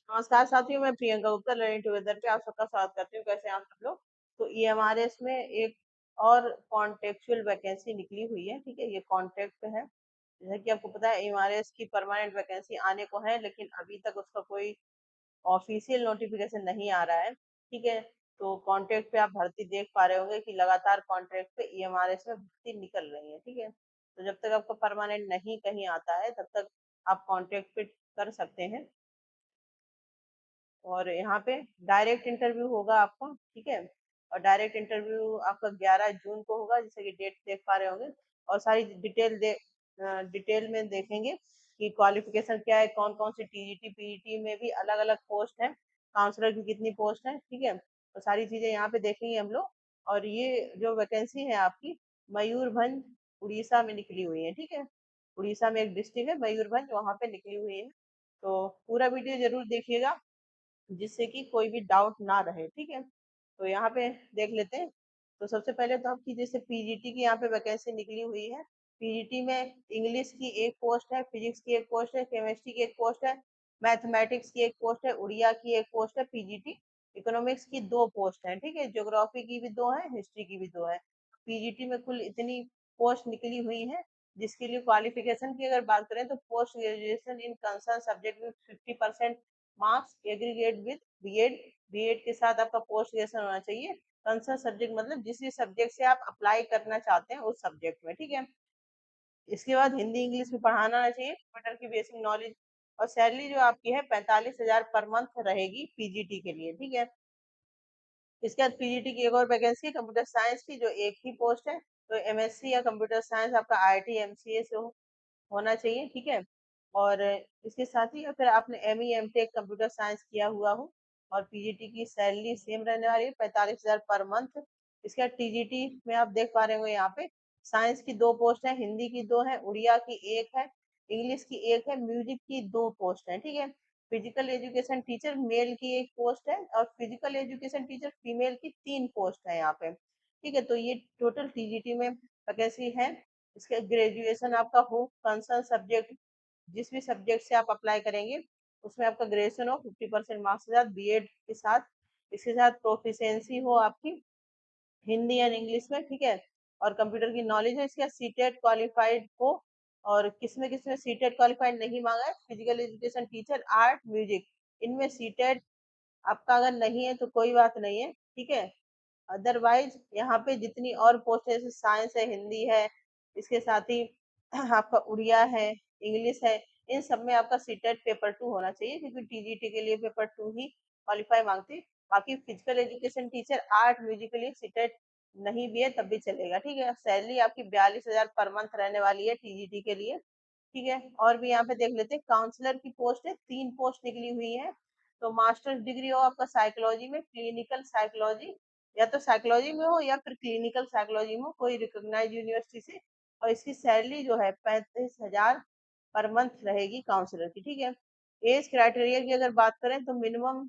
नमस्कार साथियों, मैं प्रियंका गुप्ता लर्निंग टुगेदर पे आप सबका स्वागत करती हूँ। कैसे हैं आप सब लोग? तो ईएमआरएस में एक और कॉन्टेक्चुअल वैकेंसी निकली हुई है। ठीक है, ये कॉन्ट्रैक्ट पे है। जैसे कि आपको पता है ईएमआरएस की परमानेंट वैकेंसी आने को है, लेकिन अभी तक उसका कोई ऑफिशियल नोटिफिकेशन नहीं आ रहा है। ठीक है, तो कॉन्ट्रैक्ट पे आप भर्ती देख पा रहे होंगे कि लगातार कॉन्ट्रैक्ट पे ईएमआरएस में भर्ती निकल रही है। ठीक है, तो जब तक आपका परमानेंट नहीं कहीं आता है तब तक आप कॉन्ट्रैक्ट पे कर सकते हैं। और यहाँ पे डायरेक्ट इंटरव्यू होगा आपका। ठीक है, और डायरेक्ट इंटरव्यू आपका 11 जून को होगा, जैसे कि डेट देख पा रहे होंगे। और सारी डिटेल में देखेंगे कि क्वालिफिकेशन क्या है, कौन कौन सी टीजीटी पीजीटी में भी अलग अलग पोस्ट है, काउंसलर की कितनी पोस्ट है। ठीक है, तो सारी चीजें यहाँ पे देखेंगे हम लोग। और ये जो वैकेंसी है आपकी मयूरभंज उड़ीसा में निकली हुई है। ठीक है, उड़ीसा में एक डिस्ट्रिक्ट है मयूरभंज, वहां पे निकली हुई है। तो पूरा वीडियो जरूर देखिएगा, जिससे कि कोई भी डाउट ना रहे। ठीक है, तो यहाँ पे देख लेते हैं। तो सबसे पहले तो आपकी जैसे पीजीटी की यहाँ पे वैकेंसी निकली हुई है। पीजीटी में इंग्लिश की एक पोस्ट है, फिजिक्स की एक पोस्ट है, केमिस्ट्री की एक पोस्ट है, मैथमेटिक्स की एक पोस्ट है, उड़िया की एक पोस्ट है। पीजीटी इकोनॉमिक्स की दो पोस्ट है। ठीक है, ज्योग्राफी की भी दो है, हिस्ट्री की भी दो है। पीजीटी में कुल इतनी पोस्ट निकली हुई है, जिसके लिए क्वालिफिकेशन की अगर बात करें तो post graduation in concern subject में 50% marks aggregate with BEd. BEd के साथ आपका पोस्ट ग्रेजुएशन होना चाहिए। कंसर्न सब्जेक्ट मतलब जिस भी सब्जेक्ट से आप अप्लाई करना चाहते हैं उस सब्जेक्ट में। ठीक है, इसके बाद हिंदी इंग्लिश में पढ़ाना आना चाहिए, कंप्यूटर की बेसिक नॉलेज। और सैलरी जो आपकी है 45,000 पर मंथ रहेगी पीजीटी के लिए। ठीक है, इसके बाद पीजीटी की एक और वैकेंसी है कंप्यूटर साइंस की, जो एक ही पोस्ट है। तो एमएससी या कंप्यूटर साइंस आपका आईआईटी एमसीए से होना चाहिए। ठीक है, और इसके साथ ही अगर आपने एमई एमटेक कंप्यूटर साइंस किया हुआ हो, और पीजीटी की सैलरी सेम रहने वाली है 45,000 पर मंथ। इसके बाद टीजीटी में आप देख पा रहे होंगे यहाँ पे साइंस की दो पोस्ट है, हिंदी की दो है, उड़िया की एक है, इंग्लिश की एक है, म्यूजिक की दो पोस्ट है। ठीक है, फिजिकल एजुकेशन टीचर मेल की एक पोस्ट है, और फिजिकल एजुकेशन टीचर फीमेल की तीन पोस्ट है यहाँ पे। ठीक है, तो ये टोटल टीजीटी में वैकेंसी है। इसके ग्रेजुएशन आपका हो कंसर्न सब्जेक्ट, जिस भी सब्जेक्ट से आप अप्लाई करेंगे उसमें आपका ग्रेजुएशन हो 50% मार्क्स के साथ बीएड के साथ। इसके साथ प्रोफिशिएंसी हो आपकी हिंदी एंड इंग्लिश में। ठीक है, और कंप्यूटर की नॉलेज है। इसके सीटेट क्वालिफाइड हो, और किसमें सीटेट क्वालिफाइड नहीं मांगा है, physical education teacher art music, इनमें सीटेट आपका अगर नहीं है तो कोई बात नहीं है। ठीक है, अदरवाइज यहाँ पे जितनी और पोस्ट है, जैसे साइंस है, हिंदी है, इसके साथ ही आपका उड़िया है, इंग्लिश है, इन सब में आपका सीटेट पेपर 2 होना चाहिए, क्योंकि टीजीटी के लिए पेपर 2 ही क्वालिफाई मांगती है। बाकी physical education teacher art music के लिए सीटेट नहीं भी है तब भी चलेगा। ठीक है, सैलरी आपकी 42,000 पर मंथ रहने वाली है टीजीटी के लिए। ठीक है, और भी यहाँ पे देख लेते हैं। काउंसलर की पोस्ट है, तीन पोस्ट निकली हुई है। तो मास्टर्स डिग्री हो आपका साइकोलॉजी में, क्लिनिकल साइकोलॉजी, या तो साइकोलॉजी में हो या फिर क्लिनिकल साइकोलॉजी में हो, कोई रिकॉग्नाइज यूनिवर्सिटी से। और इसकी सैलरी जो है 35,000 पर मंथ रहेगी काउंसलर की। ठीक है, एज क्राइटेरिया की अगर बात करें तो मिनिमम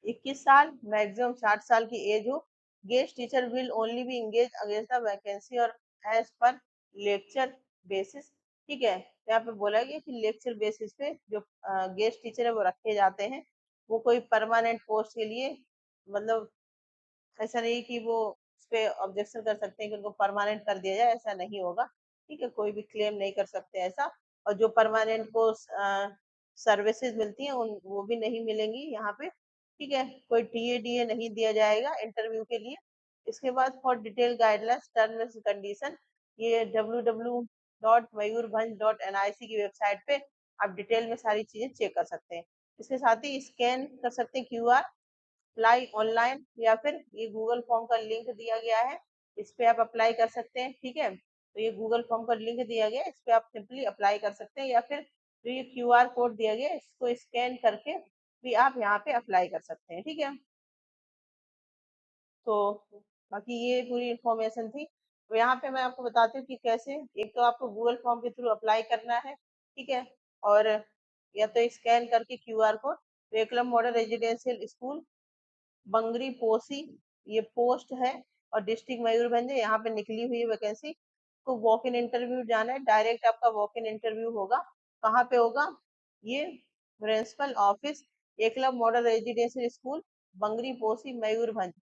21 साल, मैक्सिमम 60 साल की एज हो। Guest teacher will only B engage against the vacancy और एज पर लेक्चर बेसिस। ठीक है, तो यहाँ पे बोला गया कि लेक्चर बेसिस पे जो गेस्ट टीचर है वो रखे जाते हैं। वो कोई परमानेंट पोस्ट के लिए, मतलब ऐसा नहीं कि वो उस पे ऑब्जेक्शन कर सकते हैं कि उनको परमानेंट कर दिया जाए, ऐसा नहीं होगा। ठीक है, कोई भी क्लेम नहीं कर सकते ऐसा। और जो परमानेंट को सर्विसेज मिलती हैं उन वो भी नहीं मिलेंगी यहाँ पे। ठीक है, कोई टीए नहीं दिया जाएगा इंटरव्यू के लिए। इसके बाद for detail guidelines terms and condition, ये www.mayurbhanj.nic की वेबसाइट पे आप डिटेल में सारी चीजें चेक कर सकते हैं। इसके साथ ही स्कैन कर सकते हैं क्यूआर, अप्लाई ऑनलाइन, या फिर ये गूगल फॉर्म का लिंक दिया गया है, इस पे आप अप्लाई कर सकते हैं। ठीक है, तो ये गूगल फॉर्म का लिंक दिया गया है, इस पे आप सिंपली अप्लाई कर सकते हैं, या फिर जो ये क्यूआर कोड दिया गया है इसको स्कैन करके भी आप यहाँ पे अप्लाई कर सकते हैं। ठीक है, तो बाकी ये पूरी इंफॉर्मेशन थी। तो यहाँ पे मैं आपको बताती हूँ कि कैसे, एक तो आपको गूगल फॉर्म के थ्रू अप्लाई करना है। ठीक है, और या तो स्कैन करके QR code, Eklavya model residential school Bangriposi, ये पोस्ट है, और डिस्ट्रिक्ट मयूरभंज है, यहाँ पे निकली हुई है वैकेंसी। तो वॉक इन इंटरव्यू जाना है, डायरेक्ट आपका वॉक इन इंटरव्यू होगा। कहाँ पे होगा? ये principal office Eklavya model residential school, Bangriposi, Mayurbhanj.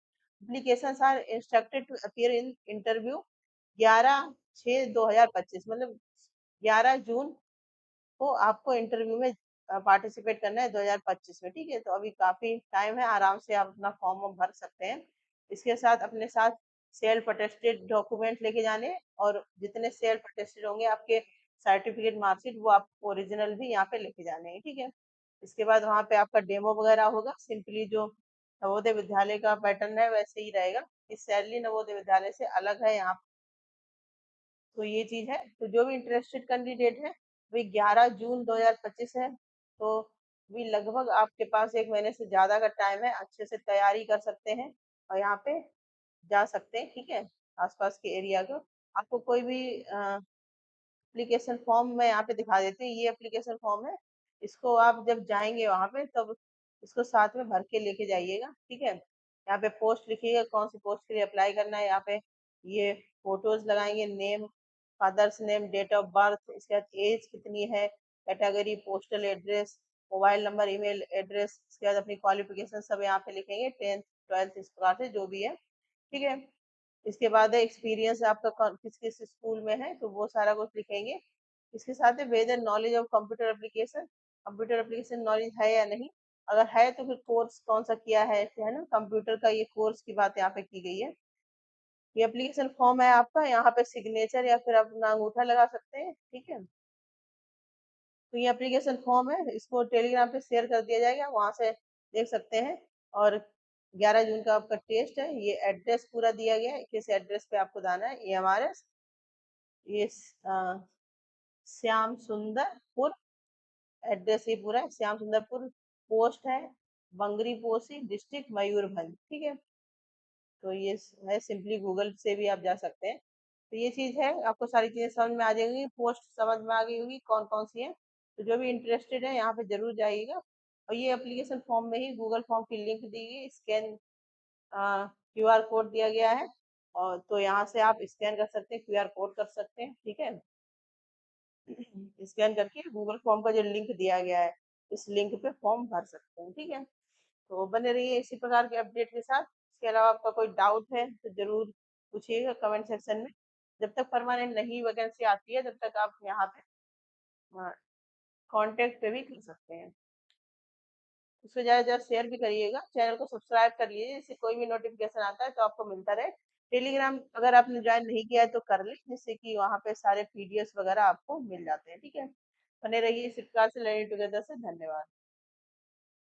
Applicants are instructed to appear in interview 11/6/2025, मतलब 11 जून को आपको इंटरव्यू में पार्टिसिपेट करना है 2025 में। ठीक है, तो अभी काफी टाइम है, आराम से आप अपना फॉर्म भर सकते हैं। इसके साथ अपने साथ सेल्फ अटेस्टेड डॉक्यूमेंट लेके जाने हैं, और जितने सेल्फ अटेस्टेड होंगे आपके सर्टिफिकेट मार्कशीट वो आपको ओरिजिनल भी यहाँ पे लेके जाने हैं। ठीक है, इसके बाद वहाँ पे आपका डेमो वगैरह होगा, सिंपली जो नवोदय विद्यालय का पैटर्न है वैसे ही रहेगा। इस सैलरी नवोदय विद्यालय से अलग है यहाँ। तो ये चीज है, तो जो भी इंटरेस्टेड कैंडिडेट है वही 11 जून 2025 है। तो भी लगभग आपके पास 1 महीने से ज्यादा का टाइम है, अच्छे से तैयारी कर सकते हैं और यहाँ पे जा सकते हैं। ठीक है, आसपास के एरिया को आपको कोई भी एप्लीकेशन फॉर्म मैं यहाँ पे दिखा देती हूँ, ये एप्लीकेशन फॉर्म है। इसको आप जब जाएंगे वहां पे तब इसको साथ में भर के लेके जाइएगा। ठीक है, यहाँ पे पोस्ट लिखिएगा, कौन सी पोस्ट के लिए अप्लाई करना है। यहाँ पे ये फोटोज लगाएंगे, name, father's name, date of birth, इसके बाद एज कितनी है, category, postal address, mobile number, email address, इसके बाद अपनी क्वालिफिकेशन सब यहाँ पे लिखेंगे, 10th 12th इस प्रकार से जो भी है। ठीक है, इसके बाद है एक्सपीरियंस आपका किस किस स्कूल में है, तो वो सारा कुछ लिखेंगे। इसके साथ है whether knowledge of computer application knowledge है या नहीं। अगर है तो फिर कोर्स कौन सा किया है ना, कंप्यूटर का ये कोर्स की बात यहाँ पे की गई है। ये एप्लीकेशन फॉर्म है आपका, यहाँ पे सिग्नेचर या फिर अपना अंगूठा लगा सकते हैं। ठीक है, तो ये एप्लीकेशन फॉर्म है, इसको टेलीग्राम पे शेयर कर दिया जाएगा, वहां से देख सकते हैं। और 11 जून का आपका टेस्ट है। ये एड्रेस पूरा दिया गया है, किस एड्रेस पे आपको जाना है। ये हमारे ये श्याम सुंदरपुर, एड्रेस ये पूरा है, श्याम सुंदरपुर, पोस्ट है बंगरी पोसी, डिस्ट्रिक्ट मयूरभंज। ठीक है, तो ये है, सिंपली गूगल से भी आप जा सकते हैं। तो ये चीज है, आपको सारी चीजें समझ में आ जाएंगी, पोस्ट समझ में आ गई होगी कौन कौन सी है। तो जो भी इंटरेस्टेड है यहाँ पे जरूर जाइएगा। और ये एप्लीकेशन फॉर्म में ही गूगल फॉर्म की लिंक दी गई, स्कैन क्यूआर कोड दिया गया है, और तो यहाँ से आप स्कैन कर सकते हैं, क्यूआर कोड कर सकते हैं। ठीक है, स्कैन करके गूगल फॉर्म का जो लिंक दिया गया है, इस लिंक पे फॉर्म भर सकते हैं। ठीक है, तो बने रहिए इसी प्रकार के अपडेट के साथ। इसके अलावा आपका कोई डाउट है तो जरूर पूछिएगा कमेंट सेक्शन में। जब तक परमानेंट नहीं वैकेंसी आती है तब तक आप यहाँ पे कांटेक्ट पे भी कर सकते हैं। उसको ज़्यादा से ज़्यादा शेयर भी करिएगा, चैनल को सब्सक्राइब कर लीजिए, जिससे कोई भी नोटिफिकेशन आता है तो आपको मिलता रहे। टेलीग्राम अगर आपने ज्वाइन नहीं किया है तो कर ले, जिससे कि वहाँ पे सारे पीडीएफ वगैरह आपको मिल जाते हैं। ठीक है, बने रहिए इस प्रकार से, लर्निंग टुगेदर से। धन्यवाद।